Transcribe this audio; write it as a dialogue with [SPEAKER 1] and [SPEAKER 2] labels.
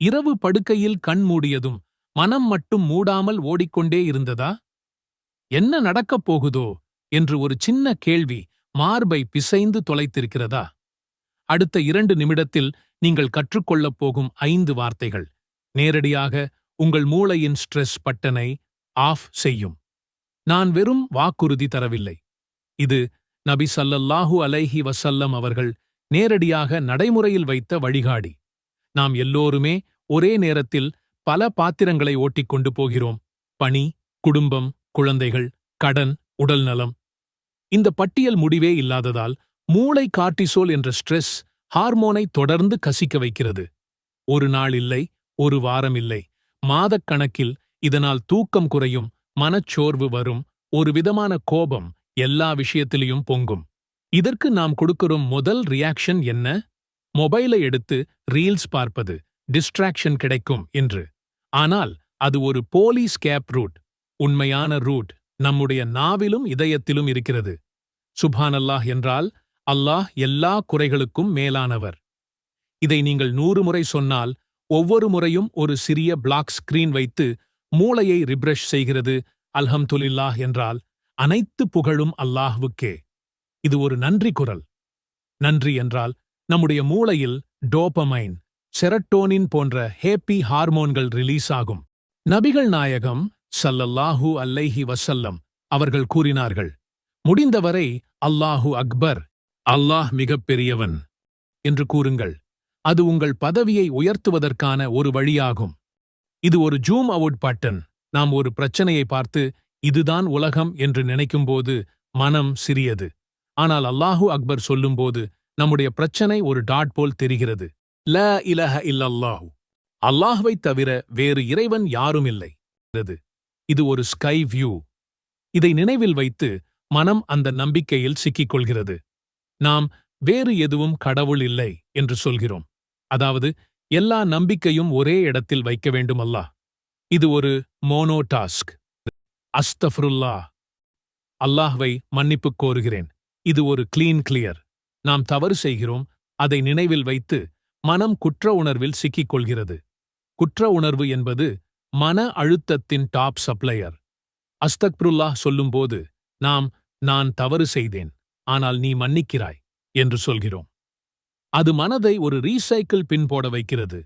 [SPEAKER 1] இரவு படுக்கையில் கண் மூடியதும் மனம் மட்டும் மூடாமல் ஓடிக்கொண்டே இருந்ததா? என்ன நடக்கப் போகுதோ என்று ஒரு சின்ன கேள்வி மார்பை பிசைந்து தொலைத்திருக்கிறதா? அடுத்த 2 நிமிடத்தில் நீங்கள் கற்றுக்கொள்ளப் போகும் 5 வார்த்தைகள் நேரடியாக உங்கள் மூளையின் ஸ்ட்ரெஸ் பட்டனை ஆஃப் செய்யும். நான் வெறும் வாக்குறுதி தரவில்லை. இது நபி ஸல்லல்லாஹு அலைஹி வஸல்லம் அவர்கள் நேரடியாக நடைமுறையில் வைத்த வழிகாடி. நாம் எல்லோருமே ஒரே நேரத்தில் பல பாத்திரங்களை ஓட்டிக்கொண்டு போகிறோம். பணி, குடும்பம், குழந்தைகள், கடன், உடல்நலம். இந்த பட்டியல் முடிவே இல்லாததால் மூளை கார்ட்டிசோல் என்ற ஸ்ட்ரெஸ் ஹார்மோனை தொடர்ந்து கசிக்க வைக்கிறது. ஒரு நாள் இல்லை, ஒரு வாரம் இல்லை, மாதக்கணக்கில் இதனால் தூக்கம் குறையும், மனச்சோர்வு வரும், ஒரு விதமான கோபம் எல்லா விஷயத்திலையும் பொங்கும். இதற்கு நாம் கொடுக்கிறோம் முதல் ரியாக்ஷன் என்ன? மொபைலை எடுத்து ரீல்ஸ் பார்ப்பது, டிஸ்ட்ராக்ஷன் கிடைக்கும் என்று. ஆனால் அது ஒரு போலி ஸ்கேப் ரூட். உண்மையான ரூட் நம்முடைய நாவிலும் இதயத்திலும் இருக்கிறது. சுப்ஹானல்லாஹ் என்றால் அல்லாஹ் எல்லா குறைகளுக்கும் மேலானவர். இதை நீங்கள் 100 முறை சொன்னால் ஒவ்வொரு முறையும் ஒரு சிறிய பிளாக் ஸ்கிரீன் வைத்து மூளையை ரிப்ரெஷ் செய்கிறது. அல்ஹம்துலில்லாஹ் என்றால் அனைத்து புகழும் அல்லாஹ்வுக்கே. இது ஒரு நன்றி குரல். நன்றி என்றால் நம்முடைய மூளையில் டோபமைன், செரட்டோனின் போன்ற ஹேப்பி ஹார்மோன்கள் ரிலீஸ் ஆகும். நபிகள் நாயகம் ஸல்லல்லாஹு அலைஹி வஸல்லம் அவர்கள் கூறினார்கள், முடிந்தவரை அல்லாஹு அக்பர், அல்லாஹ் மிகப்பெரியவன் என்று கூறுங்கள். அது உங்கள் பதவியை உயர்த்துவதற்கான ஒரு வழியாகும். இது ஒரு ஜூம் அவுட் பட்டன். நாம் ஒரு பிரச்சனையை பார்த்து இதுதான் உலகம் என்று நினைக்கும்போது மனம் சிறியது. ஆனால் அல்லாஹு அக்பர் சொல்லும்போது நம்முடைய பிரச்சனை ஒரு டாட் போல் தெரிகிறது. லா இலஹ இல்லல்லாஹு, அல்லாஹ்வைத் தவிர வேறு இறைவன் யாரும் இல்லை. இது ஒரு ஸ்கை வியூ. இதை நினைவில் வைத்து மனம் அந்த நம்பிக்கையில் சிக்கிக்கொள்கிறது. நாம் வேறு எதுவும் கடவுள் இல்லை என்று சொல்கிறோம். அதாவது எல்லா நம்பிக்கையும் ஒரே இடத்தில் வைக்க வேண்டும் அல்லாஹ். இது ஒரு மோனோ டாஸ்க். அஸ்தஃபிருல்லாஹ், அல்லாஹ்வை மன்னிப்புக் கோருகிறேன். இது ஒரு கிளியர். நாம் தவறு செய்கிறோம், அதை நினைவில் வைத்து மனம் குற்ற உணர்வில் சிக்கிக்கொள்கிறது. குற்ற உணர்வு என்பது மன அழுத்தத்தின் டாப் சப்ளையர். அஸ்தக்பிருல்லாஹ் சொல்லும்போது நான் தவறு செய்தேன், ஆனால் நீ மன்னிக்கிறாய் என்று சொல்கிறோம். அது மனதை ஒரு ரீசைக்கிள் பின் போட வைக்கிறது.